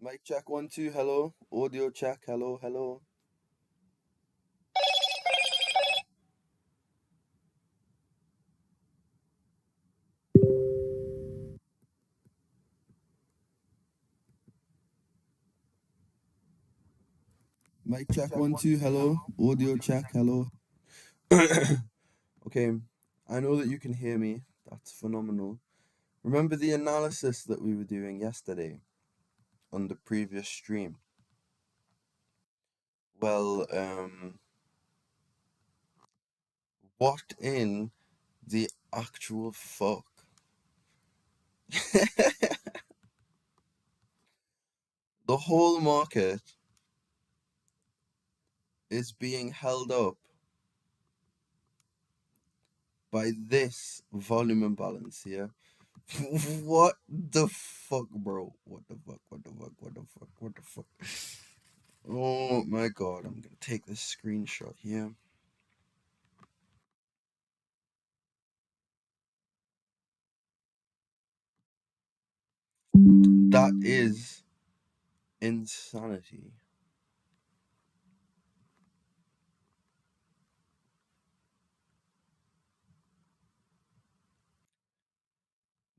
Mic check 1 2. Hello. Audio check. Hello. Hello. Mic check 1 2. Hello. Audio check. Hello. Okay. I know that you can hear me. That's phenomenal. Remember the analysis that we were doing yesterday on the previous stream? Well, what in the actual fuck? The whole market is being held up by this volume imbalance here. What the fuck, bro? What the fuck? What the fuck? What the fuck? What the fuck? Oh my god, I'm gonna take this screenshot here. That is insanity.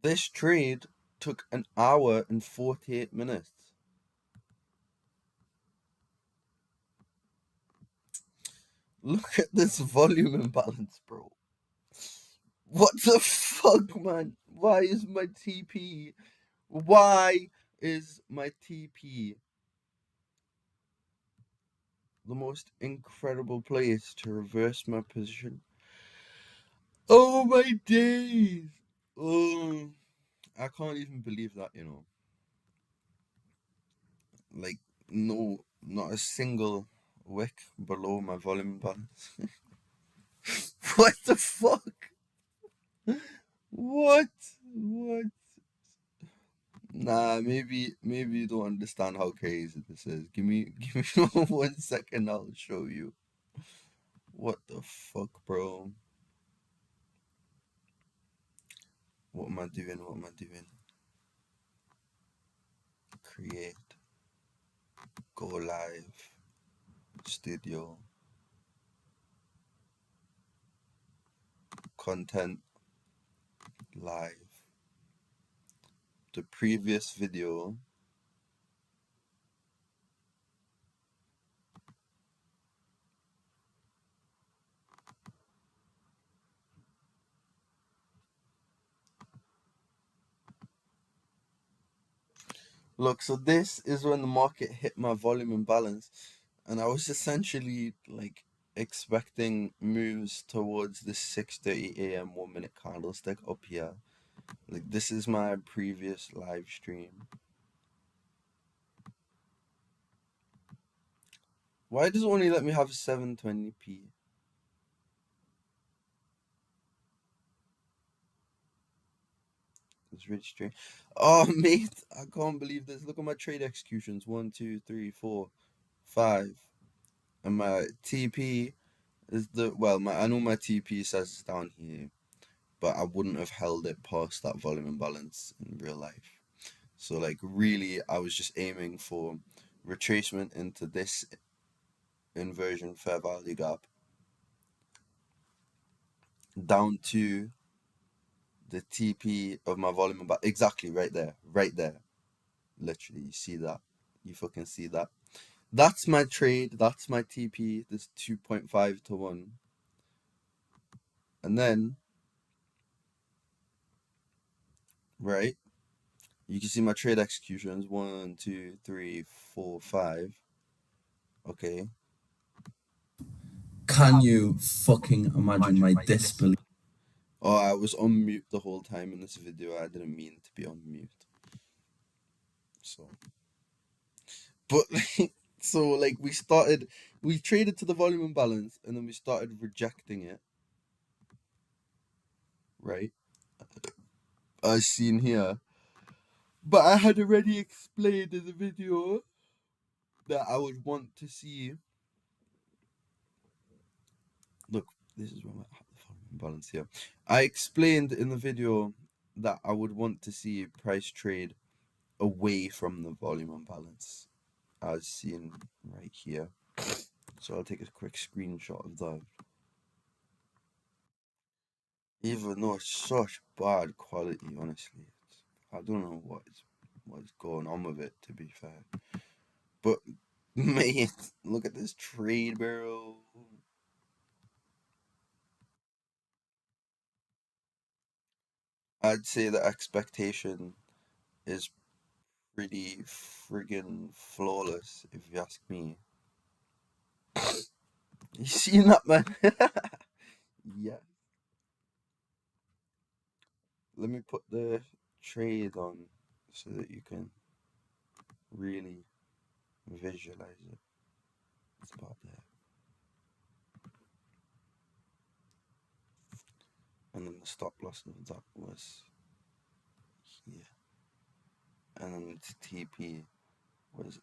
This trade took an hour and 48 minutes. Look at this volume imbalance, bro. What the fuck, man? Why is my TP? Why is my TP the most incredible place to reverse my position? Oh my days! Oh, I can't even believe that, Like, no, not a single wick below my volume balance. What the fuck? What? What? Nah, maybe you don't understand how crazy this is. Give me 1 second, I'll show you. What the fuck, bro? What am I doing? What am I doing? Create, go live, studio, content, live. The previous video. Look, so this is when the market hit my volume imbalance, and I was essentially like expecting moves towards this 6:30 a.m. 1 minute candlestick up here. Like, this is my previous live stream. Why does it only let me have 720p? It's really strange. Oh, mate, I can't believe this. Look at my trade executions. 1 2 3 4 5. And my TP is I know my TP says it's down here, but I wouldn't have held it past that volume imbalance in real life. So, like, really, I was just aiming for retracement into this inversion fair value gap down to the TP of my volume imbalance. Exactly, right there. Right there. Literally, you see that? You fucking see that? That's my trade. That's my TP. This 2.5 to 1. And then, right, you can see my trade executions 1, 2, 3, 4, 5. Okay. Can you fucking imagine my disbelief? Oh, I was on mute the whole time in this video. I didn't mean to be on mute. So, but so like we traded to the volume imbalance and then we started rejecting it, right? As seen here. But I had already explained in the video that I would want to see. Look, this is where I have the volume imbalance here. I explained in the video that I would want to see price trade away from the volume imbalance, as seen right here. So I'll take a quick screenshot of that. Even though it's such bad quality, honestly, I don't know what's going on with it. To be fair, but mate, look at this trade barrel. I'd say the expectation is pretty friggin' flawless, if you ask me. You seen that, man? Yeah. Let me put the trade on so that you can really visualize it. It's about there. And then the stop loss of that was here. And then the TP was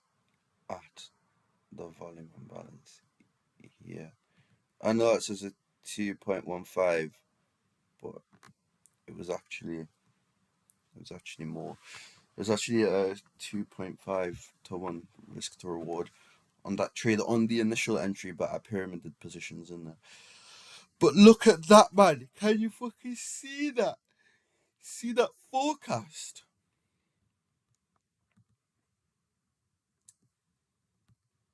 at the volume imbalance here. I know it says a 2.15, but it was actually more. It was actually a 2.5 to 1 risk to reward on that trade on the initial entry, but I pyramided positions in there. But look at that, man. Can you fucking see that? See that forecast?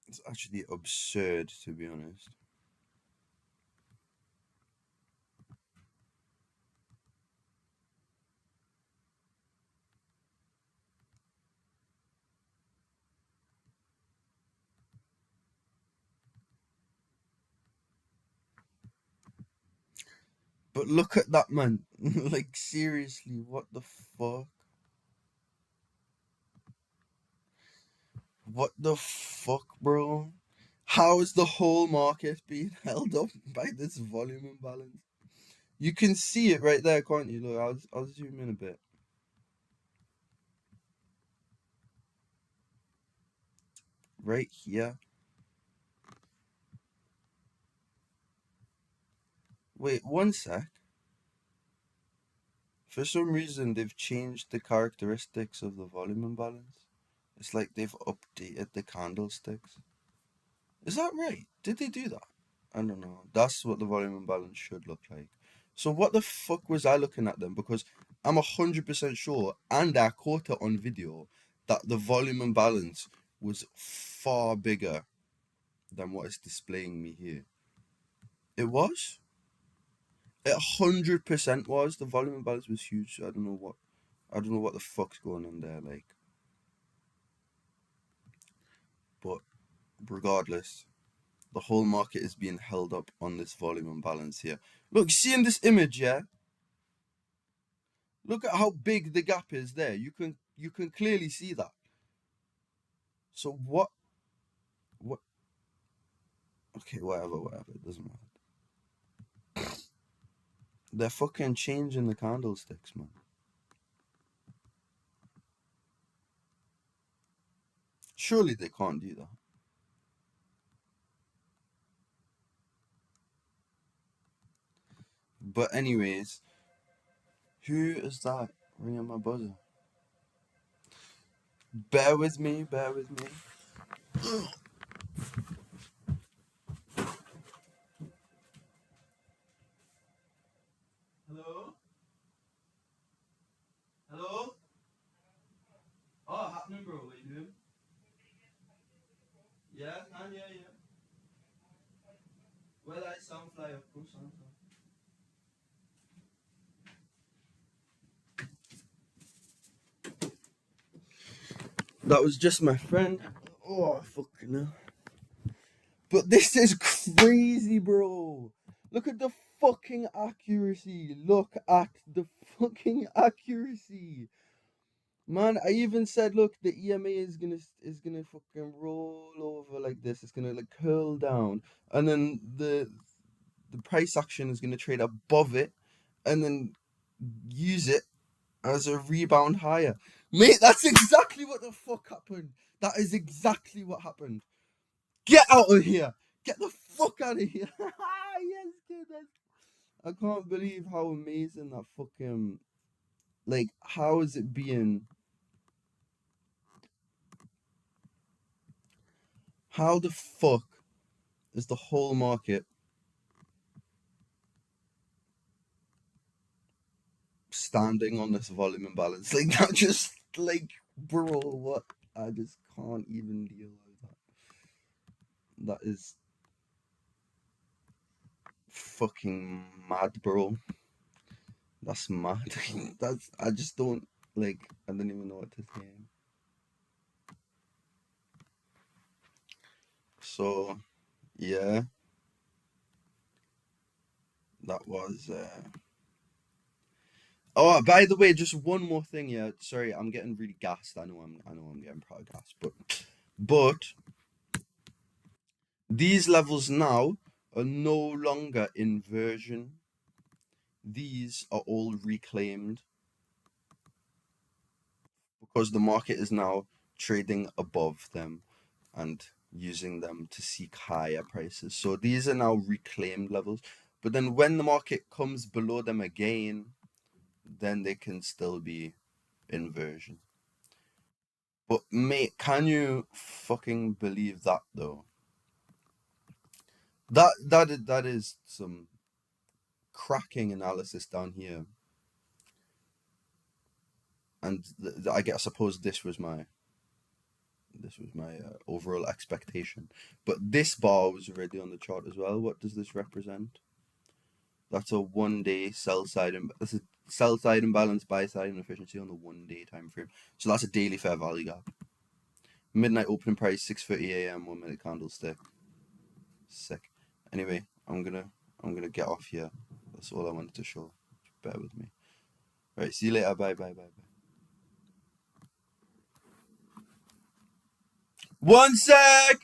It's actually absurd, to be honest. But look at that, man. Like, seriously, what the fuck? What the fuck, bro? How is the whole market being held up by this volume imbalance? You can see it right there, can't you? Look, I'll zoom in a bit. Right here. Wait, one sec. For some reason, they've changed the characteristics of the volume imbalance. It's like they've updated the candlesticks. Is that right? Did they do that? I don't know. That's what the volume imbalance should look like. So what the fuck was I looking at then? Because I'm 100% sure, and I caught it on video, that the volume imbalance was far bigger than what is displaying me here. It was? It 100% was. The volume imbalance was huge. I don't know what the fuck's going on there, like. But regardless, the whole market is being held up on this volume imbalance here. Look, see in this image, yeah? Look at how big the gap is there. You can clearly see that. So what okay, whatever, it doesn't matter. They're fucking changing the candlesticks, man. Surely they can't do that. But anyways, who is that ringing my buzzer? Bear with me. Hello? Hello? Oh, happening, bro. What you doing? Yeah, man, yeah. Well, I sound fly, of course, sound fly. That was just my friend. Oh, fucking hell. But this is crazy, bro. Look at the fucking accuracy. Look at the fucking accuracy. Man, I even said, look, the EMA is gonna fucking roll over like this. It's gonna like curl down, and then the price action is gonna trade above it, and then use it as a rebound higher. Mate, that's exactly what the fuck happened. That is exactly what happened. Get out of here! Get the fuck out of here! Yes, kid. I can't believe how amazing that fucking, like, how is it being How the fuck is the whole market standing on this volume imbalance? Like that just like bro, what? I just can't even deal with that. That is fucking mad, bro. That's mad. That's I just don't like I don't even know what to say. So yeah, that was oh, by the way, just one more thing, yeah. Sorry, I'm getting really gassed. I know I'm getting proud gassed, but these levels now are no longer inversion. These are all reclaimed because the market is now trading above them and using them to seek higher prices. So these are now reclaimed levels. But then when the market comes below them again, then they can still be inversion. But mate, can you fucking believe that though? That is some cracking analysis down here. And I suppose this was my overall expectation. But this bar was already on the chart as well. What does this represent? That's a 1 day sell side and that's a sell side imbalance, buy side inefficiency on the 1 day time frame. So that's a daily fair value gap. Midnight opening price 6:30 a.m. 1 minute candlestick. Sick. Anyway, I'm gonna get off here. That's all I wanted to show. Bear with me. All right, see you later. Bye. 1 sec.